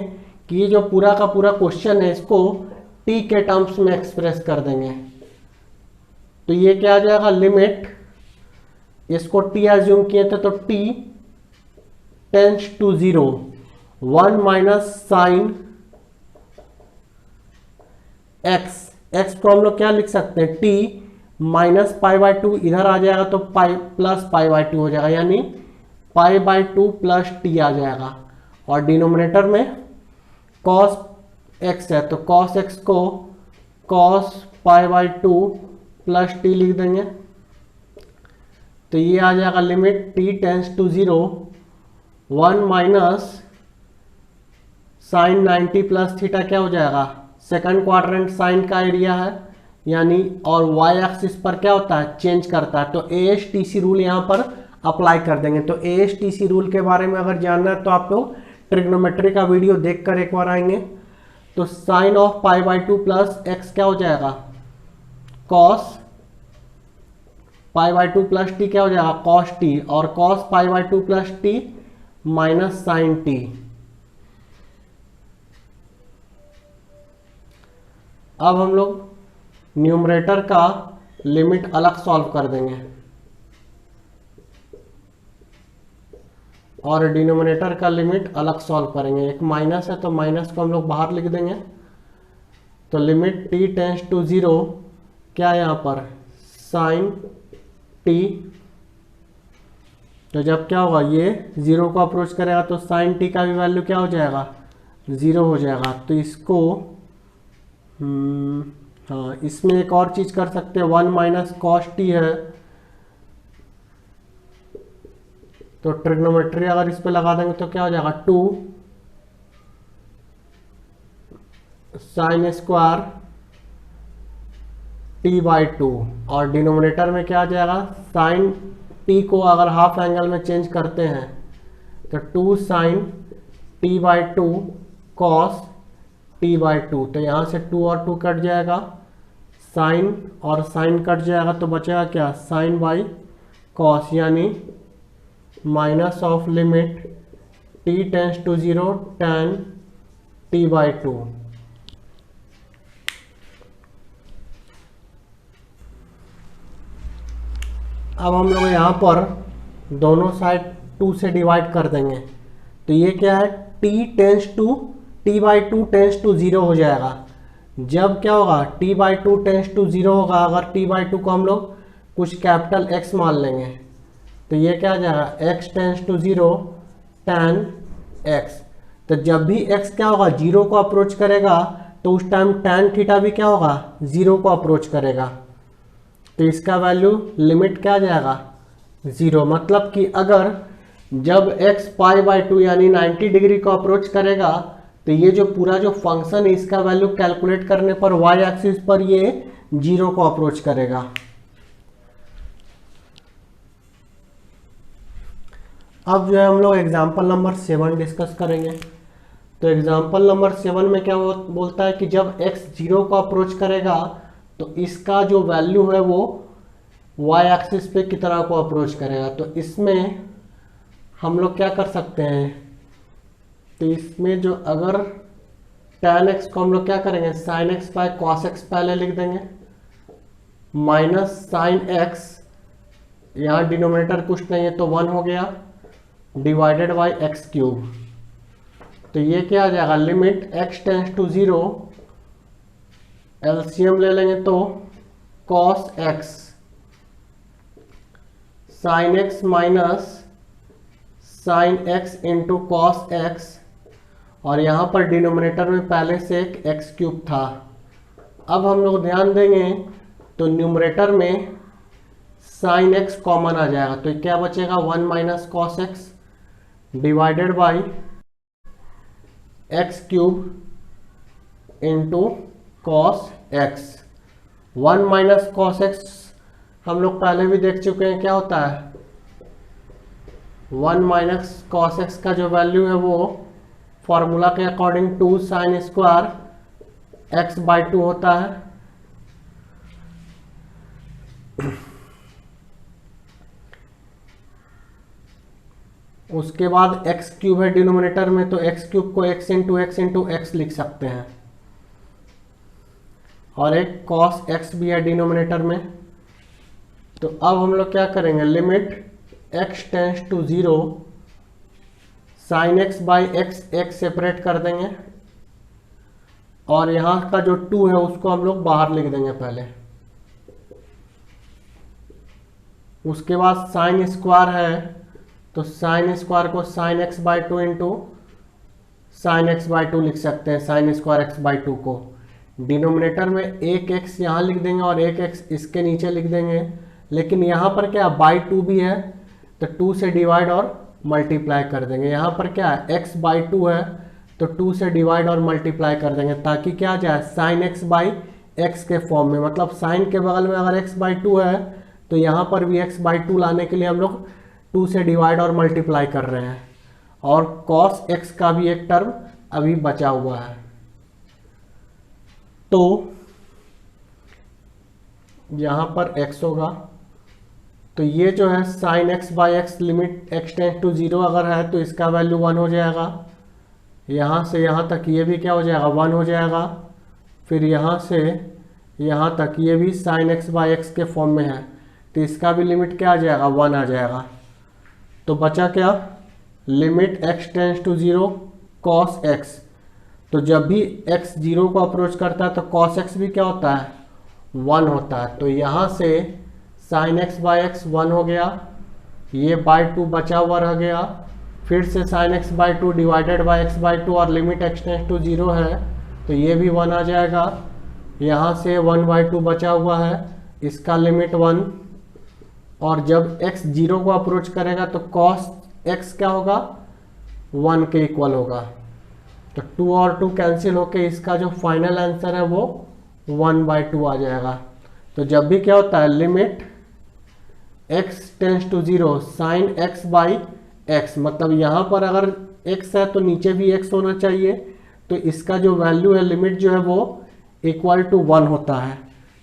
कि ये जो पूरा का पूरा क्वेश्चन है इसको t के टर्म्स में एक्सप्रेस कर देंगे। तो ये क्या आ जाएगा लिमिट, इसको t एज्यूम किए थे तो t tends to 0 1 minus sine x को हम लोग क्या लिख सकते हैं t माइनस π/2 इधर आ जाएगा तो पाई प्लस π/2 हो जाएगा, यानी π/2 प्लस t आ जाएगा। और डिनोमिनेटर में cos x है तो cos x को cos π/2 प्लस t लिख देंगे। तो ये आ जाएगा लिमिट t tends to 0 1 minus sine 90 plus theta क्या हो जाएगा सेकंड क्वाड्रेंट साइन का एरिया है, यानी और y एक्सिस पर क्या होता है चेंज करता है। तो ASTC रूल यहाँ पर अप्लाई कर देंगे। तो ASTC रूल के बारे में अगर जानना है तो आप लोग ट्रिग्नोमेट्री का वीडियो देखकर एक बार आएंगे। तो साइन ऑफ π/2 प्लस x क्या हो जाएगा cos π/2 प्लस t क्या हो जाएगा cos t, और cos π/2 plus t minus sine t। अब हम लोग न्यूमरेटर का लिमिट अलग सॉल्व कर देंगे। और डिनोमिनेटर का लिमिट अलग सॉल्व करेंगे। एक माइनस है तो माइनस को हम लोग बाहर लिख देंगे। तो लिमिट t टेंस टू 0 क्या है यहाँ पर साइन t। तो जब क्या होगा ये 0 को अप्रोच करेगा तो साइन t का भी वैल्यू क्या हो जाएगा 0 हो जाएगा। तो इसको हाँ इसमें एक और चीज कर सकते हैं 1 माइनस कॉस t है। तो ट्रिग्नोमेट्री अगर इस पे लगा देंगे तो क्या हो जाएगा 2 साइन स्क्वायर t/2 और डिनोमिनेटर में क्या आ जाएगा साइन t को अगर हाफ एंगल में चेंज करते हैं तो 2 साइन t/2 कॉस t/2। तो यहाँ से 2 और 2 कट जाएगा, साइन और साइन कट जाएगा तो बचेगा क्या साइन बाई कॉस, यानी minus of limit t tends to 0 tan t/2। अब हम लोग यहाँ पर दोनों साइड 2 से डिवाइड कर देंगे। तो ये क्या है t/2 टेंस टू 0 हो जाएगा। जब क्या होगा t/2 टेंस टू 0 होगा, अगर t/2 को हम लोग कुछ कैपिटल x मान लेंगे तो ये क्या आ जाएगा x tends to 0 tan x। तो जब भी x क्या होगा 0 को अप्रोच करेगा तो उस टाइम tan थीटा भी क्या होगा 0 को अप्रोच करेगा। तो इसका वैल्यू लिमिट क्या आ जाएगा 0। मतलब कि अगर जब x π/2 यानी 90 डिग्री को अप्रोच करेगा तो ये जो पूरा जो फंक्शन है इसका वैल्यू कैलकुलेट करने पर y एक्सिस पर ये 0 को अप्रोच करेगा। अब जो है हम लोग एग्जाम्पल नंबर 7 डिस्कस करेंगे। तो एग्जाम्पल नंबर 7 में क्या बोलता है कि जब x 0 को अप्रोच करेगा तो इसका जो वैल्यू है वो y एक्सिस पे कितना को अप्रोच करेगा। तो इसमें हम लोग क्या कर सकते हैं, तो इसमें जो अगर tan x को हम लोग क्या करेंगे sin x by cos x पहले लिख देंगे, माइनस साइन x, यहाँ डिनोमिनेटर कुछ नहीं है तो 1 हो गया, डिवाइडेड बाई एक्स क्यूब। तो ये क्या आ जाएगा limit x tends to 0, LCM ले लेंगे तो cos x sin x minus sine x into cos x, और यहाँ पर डिनोमिनेटर में पहले से एक x क्यूब था। अब हम लोग ध्यान देंगे तो न्यूमरेटर में साइन x कॉमन आ जाएगा तो क्या बचेगा 1 minus cos x divided by x cube into cos x। 1 minus cos x हम लोग पहले भी देख चुके हैं क्या होता है 1 माइनस कॉस x का जो वैल्यू है वो फॉर्मूला के अकॉर्डिंग 2 साइन स्क्वायर x/2 होता है। उसके बाद एक्स क्यूब है डिनोमिनेटर में तो एक्स क्यूब को x इंटू एक्स लिख सकते हैं, और एक cos x भी है डिनोमिनेटर में। तो अब हम लोग क्या करेंगे limit x tends to 0 sine x by x separate कर देंगे, और यहाँ का जो 2 है उसको हम लोग बाहर लिख देंगे पहले। उसके बाद साइन स्क्वायर है तो साइन स्क्वायर को sine x/2 into sine x/2 लिख सकते हैं, साइन स्क्वायर x/2 को। डिनोमिनेटर में एक x यहाँ लिख देंगे और एक x इसके नीचे लिख देंगे, लेकिन यहाँ पर क्या बाई 2 भी है तो 2 से डिवाइड और मल्टीप्लाई कर देंगे। यहाँ पर क्या है x/2 है तो 2 से डिवाइड और मल्टीप्लाई कर देंगे ताकि क्या आ जाए साइन x/x के फॉर्म में। मतलब साइन के बगल में अगर x/2 है तो यहाँ पर भी x/2 लाने के लिए हम लोग 2 से डिवाइड और मल्टीप्लाई कर रहे हैं, और cos x का भी एक टर्म अभी बचा हुआ है। तो यहाँ पर x होगा तो ये जो है sine x/x limit x tends to 0 अगर है तो इसका वैल्यू 1 हो जाएगा। यहाँ से यहाँ तक ये भी क्या हो जाएगा 1 हो जाएगा। फिर यहाँ से यहाँ तक ये भी साइन x/x के फॉर्म में है तो इसका भी लिमिट क्या आ जाएगा 1 आ जाएगा। तो बचा क्या limit x tends to 0 cos x। तो जब भी x 0 को अप्रोच करता है तो cos x भी क्या होता है, 1 होता है। तो यहाँ से sin x बाई एक्स 1 हो गया, ये बाई 2 बचा हुआ रह गया, फिर से sin x by 2 divided by x by 2 और लिमिट x टेंस टू 0 है तो ये भी 1 आ जाएगा। यहाँ से 1 बाई 2 बचा हुआ है, इसका लिमिट 1, और जब x 0 को अप्रोच करेगा तो cos x क्या होगा, 1 के इक्वल होगा। तो 2 और 2 कैंसिल होके इसका जो फाइनल आंसर है वो 1 बाई 2 आ जाएगा। तो जब भी क्या होता है, limit x tends to 0 sine x by x, मतलब यहाँ पर अगर x है तो नीचे भी x होना चाहिए, तो इसका जो वैल्यू है लिमिट जो है वो इक्वल टू 1 होता है।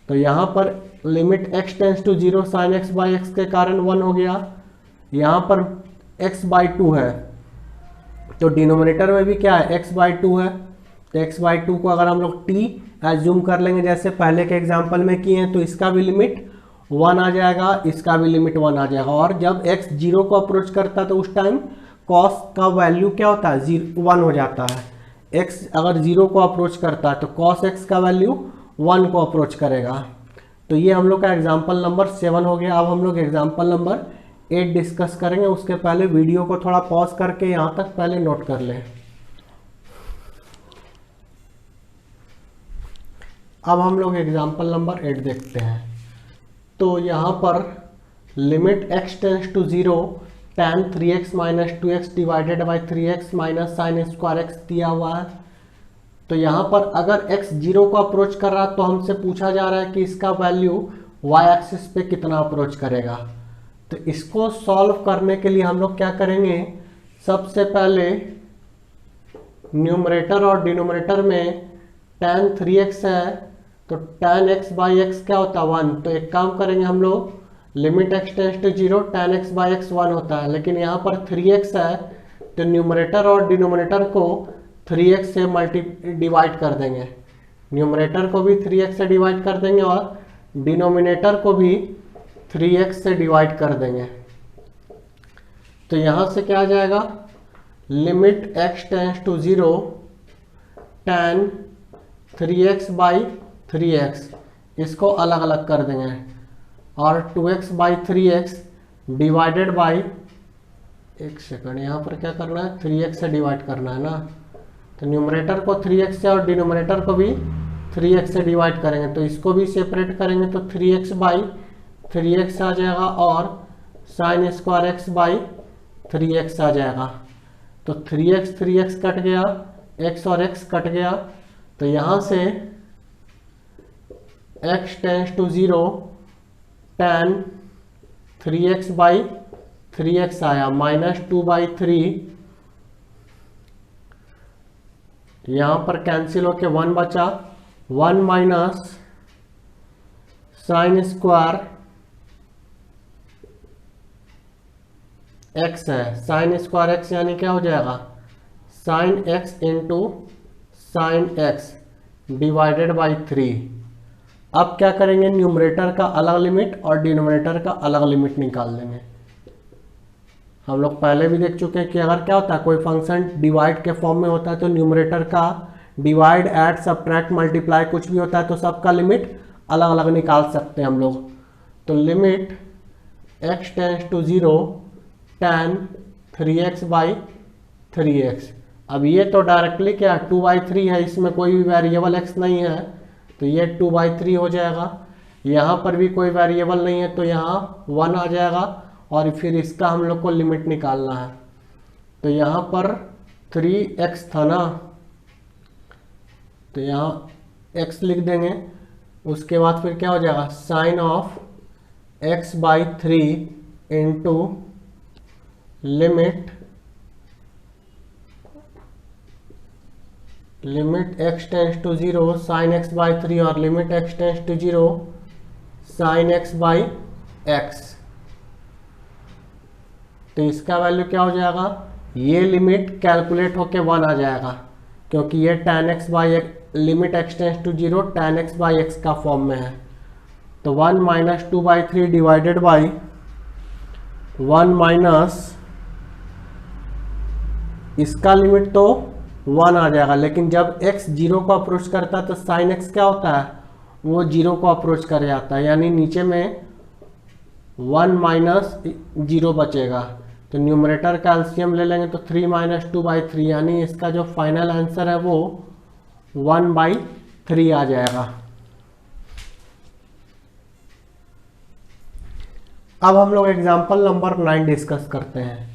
तो यहाँ पर limit x tends to 0 sine x by x के कारण 1 हो गया, यहाँ पर x बाई 2 है तो डिनोमिनेटर में भी क्या है, x बाई 2 है। तो x बाई 2 को अगर हम लोग t एज्यूम कर लेंगे जैसे पहले के एग्जाम्पल में किए हैं तो इसका भी लिमिट 1 आ जाएगा, इसका भी लिमिट 1 आ जाएगा। और जब x 0 को अप्रोच करता है तो उस टाइम cos का वैल्यू क्या होता है, 1 हो जाता है। x अगर 0 को अप्रोच करता है तो cos x का वैल्यू 1 को अप्रोच करेगा। तो ये हम लोग का एग्जाम्पल नंबर 7 हो गया। अब हम लोग एग्जाम्पल नंबर 8 डिस्कस करेंगे, उसके पहले वीडियो को थोड़ा पॉज करके यहाँ तक पहले नोट कर लें। अब हम लोग एग्जाम्पल नंबर 8 देखते हैं। तो यहाँ पर limit x tends to 0 tan 3x minus 2x divided by 3x minus sine square x दिया हुआ है। तो यहाँ पर अगर x 0 को अप्रोच कर रहा है तो हमसे पूछा जा रहा है कि इसका वैल्यू y एक्सिस पे कितना अप्रोच करेगा। तो इसको सॉल्व करने के लिए हम लोग क्या करेंगे, सबसे पहले न्यूमरेटर और डिनोमिनेटर में tan 3x है तो tan x बाई एक्स क्या होता है, 1। तो एक काम करेंगे हम लोग, limit x tends to 0 tan x by x 1 होता है, लेकिन यहाँ पर 3x है तो न्यूमरेटर और डिनोमिनेटर को 3x से डिवाइड कर देंगे। न्यूमरेटर को भी 3x से डिवाइड कर देंगे और डिनोमिनेटर को भी 3x से डिवाइड कर देंगे। तो यहाँ से क्या आ जाएगा, limit x tends to 0 tan 3x by 3x, इसको अलग अलग कर देंगे, और 2x by 3x divided by, एक सेकंड यहाँ पर क्या करना है, 3x से डिवाइड करना है ना। तो न्यूमरेटर को 3x से और डिनोमिनेटर को भी 3x से डिवाइड करेंगे, तो इसको भी सेपरेट करेंगे तो 3x बाई 3x आ जाएगा और sign square x by 3x आ जाएगा। तो 3x कट गया, x और x कट गया, तो यहाँ से x tends to 0 tan 3x by 3x आया माइनस 2 बाई 3, यहाँ पर कैंसिल होके 1 बचा, 1 माइनस साइन स्क्वायर x है, साइन स्क्वायर x यानी क्या हो जाएगा, sine x into sine x divided by 3। अब क्या करेंगे, न्यूमरेटर का अलग लिमिट और डिनोमिनेटर का अलग लिमिट निकाल देंगे। हम लोग पहले भी देख चुके हैं कि अगर क्या होता है, कोई फंक्शन डिवाइड के फॉर्म में होता है तो न्यूमरेटर का डिवाइड, ऐड, सब्ट्रैक्ट, मल्टीप्लाई कुछ भी होता है तो सबका लिमिट अलग अलग निकाल सकते हैं हम लोग। तो limit x tends to 0 tan 3x by 3x। अब ये तो डायरेक्टली क्या 2 बाई 3 है, इसमें कोई भी वेरिएबल x नहीं है तो ये 2 बाई 3 हो जाएगा। यहाँ पर भी कोई वेरिएबल नहीं है तो यहाँ 1 आ जाएगा, और फिर इसका हम लोग को लिमिट निकालना है। तो यहाँ पर 3x था ना, तो यहाँ x लिख देंगे, उसके बाद फिर क्या हो जाएगा, sine of x by 3 into limit x tends to 0 sine x by 3 और limit x tends to 0 sine x by x। तो इसका वैल्यू क्या हो जाएगा, ये लिमिट कैलकुलेट होके 1 आ जाएगा क्योंकि ये tan x by limit x tends to 0 tan x by x का फॉर्म में है। तो 1 minus 2 by 3 divided by 1 minus इसका लिमिट तो 1 आ जाएगा, लेकिन जब x 0 को अप्रोच करता है तो साइन x क्या होता है, वो 0 को अप्रोच कर जाता है, यानी नीचे में 1 माइनस 0 बचेगा। तो न्यूमरेटर का एलसीएम ले लेंगे तो 3 माइनस 2/3, यानी इसका जो फाइनल आंसर है वो 1/3 आ जाएगा। अब हम लोग एग्जाम्पल नंबर 9 डिस्कस करते हैं।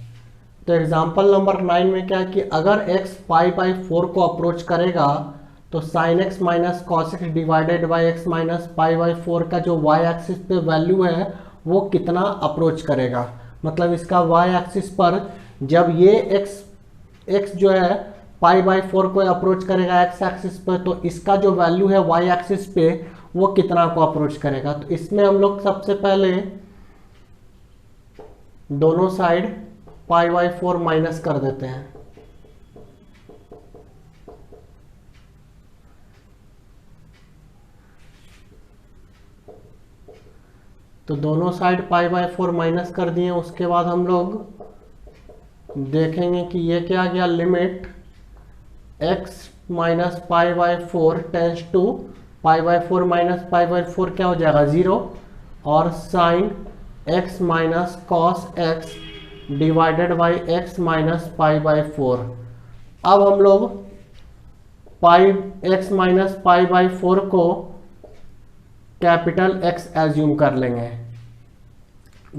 तो एग्जाम्पल नंबर 9 में क्या है कि अगर x π/4 को अप्रोच करेगा तो sine x minus cos x divided by x minus π/4 का जो y एक्सिस पे वैल्यू है वो कितना अप्रोच करेगा। मतलब इसका y एक्सिस पर जब ये x जो है π/4 को अप्रोच करेगा x एक्सिस पर, तो इसका जो वैल्यू है y एक्सिस पे वो कितना को अप्रोच करेगा। तो इसमें हम लोग सबसे पहले दोनों साइड π/4 माइनस कर देते हैं। तो दोनों साइड π/4 माइनस कर दिए। उसके बाद हम लोग देखेंगे कि ये क्या गया, limit x minus π/4 tends to π/4 minus π/4 क्या हो जाएगा 0, और sine x minus cos x divided by x minus π/4। अब हम लोग x माइनस π/4 को कैपिटल X एज्यूम कर लेंगे।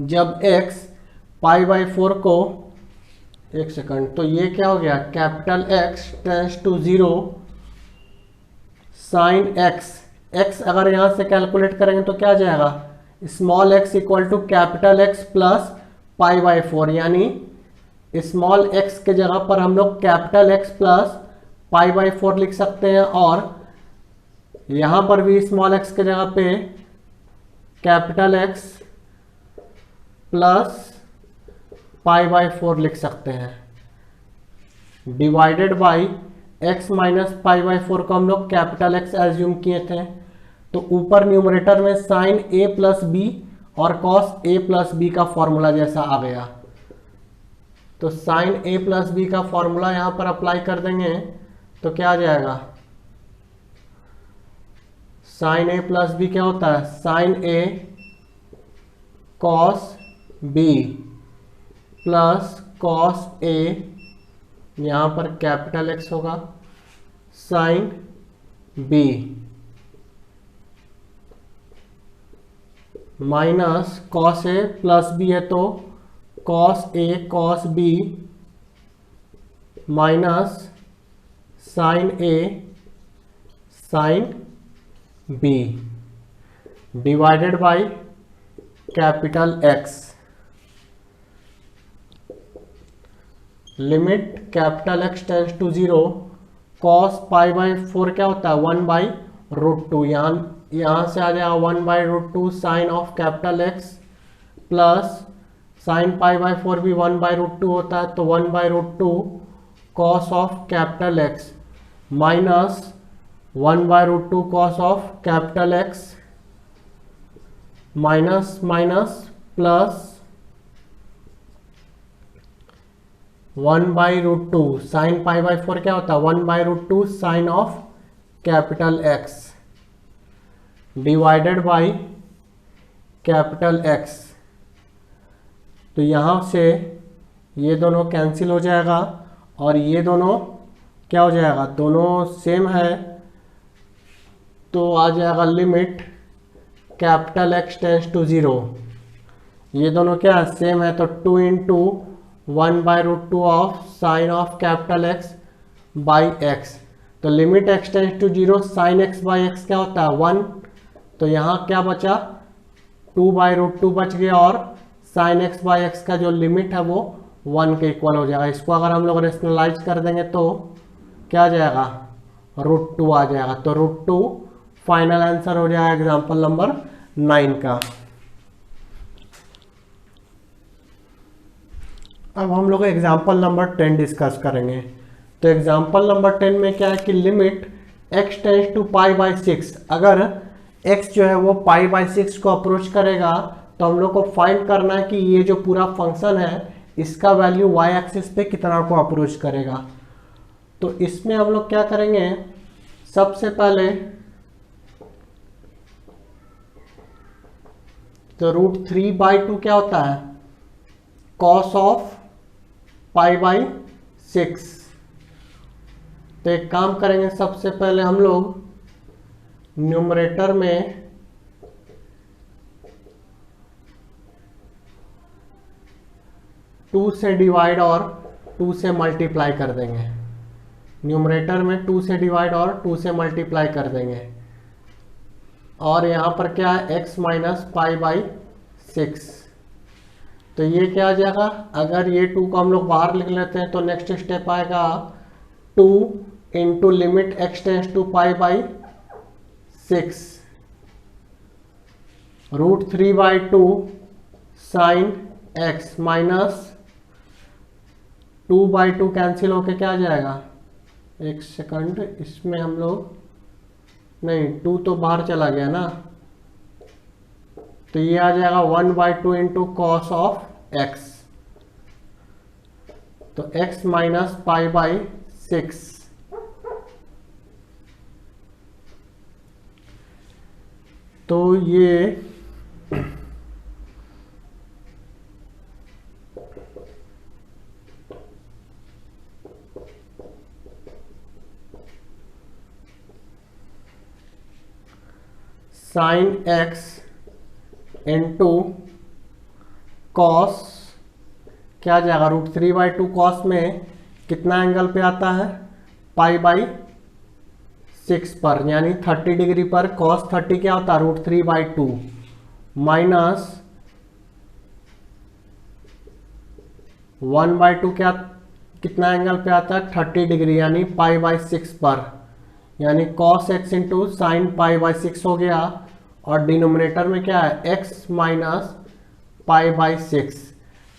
जब x π/4 को, एक सेकंड, तो ये क्या हो गया, capital X tends to 0 sine x अगर यहां से कैलकुलेट करेंगे तो क्या आ जाएगा, small x equal to capital X plus π/4, यानी स्मॉल x के जगह पर हम लोग कैपिटल X प्लस π/4 लिख सकते हैं, और यहां पर भी स्मॉल x के जगह पे कैपिटल X प्लस π/4 लिख सकते हैं, डिवाइडेड बाई x माइनस π/4 को हम लोग कैपिटल X एज्यूम किए थे। तो ऊपर न्यूमरेटर में साइन a प्लस बी और कॉस a प्लस बी का फॉर्मूला जैसा आ गया। तो साइन a प्लस बी का फॉर्मूला यहां पर अप्लाई कर देंगे तो क्या आ जाएगा, साइन a प्लस बी क्या होता है, sine a cos b plus cos a, यहां पर कैपिटल X होगा, sine b minus cos a plus b है तो cos a cos b minus sine a sine b divided by capital X। Limit capital X tends to 0 cos π/4 क्या होता है 1/√2, यहाँ से आ जाएगा 1/√2 sine of capital X plus sine π/4 भी 1/√2 होता है तो 1/√2 cos of capital X minus 1/√2 cos of capital X minus minus plus 1/√2 sine π/4 क्या होता है 1/√2 sine of capital X divided by capital X। तो यहाँ से ये दोनों कैंसिल हो जाएगा और ये दोनों क्या हो जाएगा, दोनों सेम है तो आ जाएगा limit capital X tends to 0, ये दोनों क्या है सेम है तो 2 into 1/√2 of sine of capital X by X। तो limit x tends to 0 sine x by x क्या होता है 1, तो यहाँ क्या बचा 2/√2 बच गया और साइन x बाई x का जो लिमिट है वो 1 के इक्वल हो जाएगा। इसको अगर हम लोग रेशनलाइज कर देंगे तो क्या आ जाएगा √2 आ जाएगा। तो √2 फाइनल आंसर हो जाएगा एग्जाम्पल नंबर 9 का। अब हम लोग एग्जाम्पल नंबर 10 डिस्कस करेंगे। तो एग्जाम्पल नंबर 10 में क्या है कि लिमिट x टेंस टू π/6, अगर x जो है वो π/6 को अप्रोच करेगा तो हम लोग को फाइंड करना है कि ये जो पूरा फंक्शन है इसका वैल्यू y एक्सिस पे कितना को अप्रोच करेगा। तो इसमें हम लोग क्या करेंगे, सबसे पहले तो √3/2 क्या होता है, cos ऑफ π/6। तो एक काम करेंगे, सबसे पहले हम लोग न्यूमरेटर में टू से डिवाइड और 2 से मल्टीप्लाई कर देंगे। न्यूमरेटर में 2 से डिवाइड और 2 से मल्टीप्लाई कर देंगे। और यहाँ पर क्या है, x माइनस π/6। तो ये क्या आ जाएगा, अगर ये 2 को हम लोग बाहर लिख लेते हैं तो नेक्स्ट स्टेप आएगा 2 into limit x tends to π/6 √3/2 sine x minus 2/2 cancel होके क्या आ जाएगा, एक सेकंड, इसमें हम लोग नहीं, 2 तो बाहर चला गया ना, तो ये आ जाएगा 1/2 इंटू कॉस ऑफ x। तो x माइनस π/6। तो ये साइन x इंटू कॉस क्या आ जाएगा, √3/2 कॉस में कितना एंगल पे आता है, π/6 पर, यानी 30 डिग्री पर कॉस 30 क्या होता है, √3/2 माइनस 1/2 क्या, कितना एंगल पे आता है, 30 डिग्री, यानी π/6 पर, यानी cos x इंटू साइन π/6 हो गया। और डिनोमिनेटर में क्या है, x माइनस π/6।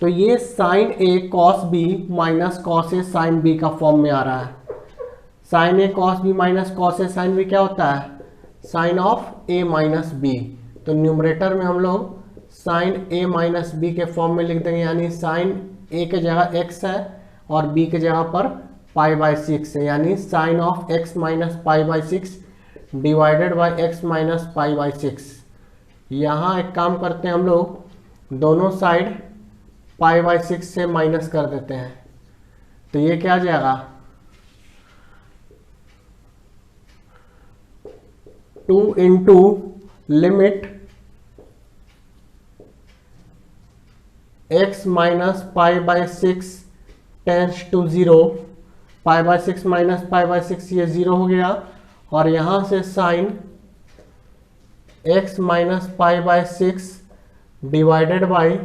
तो ये sine a cos b minus cos a sine b का फॉर्म में आ रहा है। Sine a cos b minus cos a sine b क्या होता है, sine of a minus b। तो न्यूमरेटर में हम लोग साइन a माइनस b के फॉर्म में लिख देंगे, यानी साइन a के जगह x है और b के जगह पर π/6 है, यानी sine of x minus π/6 divided by x minus π/6। यहाँ एक काम करते हैं हम लोग, दोनों साइड π/6 से माइनस कर देते हैं। तो ये क्या आ जाएगा, 2 into limit x minus π/6 tends to 0, π/6 minus π/6 ये 0 हो गया। और यहाँ से sine x minus π/6 divided by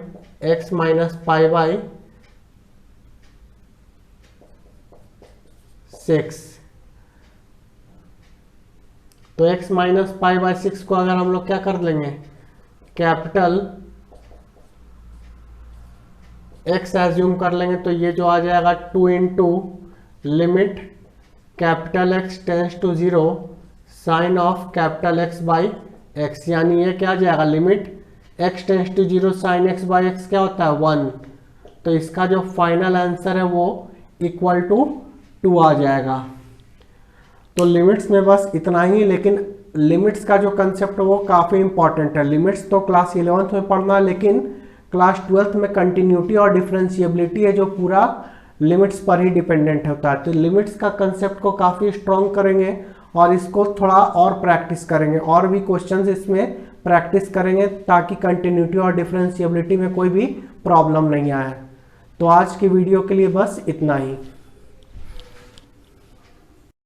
x minus π/6। तो x माइनस π/6 को अगर हम लोग क्या कर लेंगे, कैपिटल x एज्यूम कर लेंगे, तो ये जो आ जाएगा 2 into limit capital X tends to 0 sine of capital X by x, यानी ये क्या आ जाएगा, limit x tends to 0 sine x by x क्या होता है, 1। तो इसका जो फाइनल आंसर है वो इक्वल टू 2 आ जाएगा। तो लिमिट्स में बस इतना ही, लेकिन लिमिट्स का जो कंसेप्ट है वो काफ़ी इंपॉर्टेंट है। लिमिट्स तो क्लास 11th में पढ़ना, लेकिन क्लास 12th में कंटिन्यूटी और डिफरेंशिएबिलिटी है जो पूरा लिमिट्स पर ही डिपेंडेंट होता है। तो लिमिट्स का कंसेप्ट को काफ़ी स्ट्रॉन्ग करेंगे और इसको थोड़ा और प्रैक्टिस करेंगे, और भी क्वेश्चंस इसमें प्रैक्टिस करेंगे ताकि कंटिन्यूटी और डिफरेंशिएबिलिटी में कोई भी प्रॉब्लम नहीं आए। तो आज की वीडियो के लिए बस इतना ही।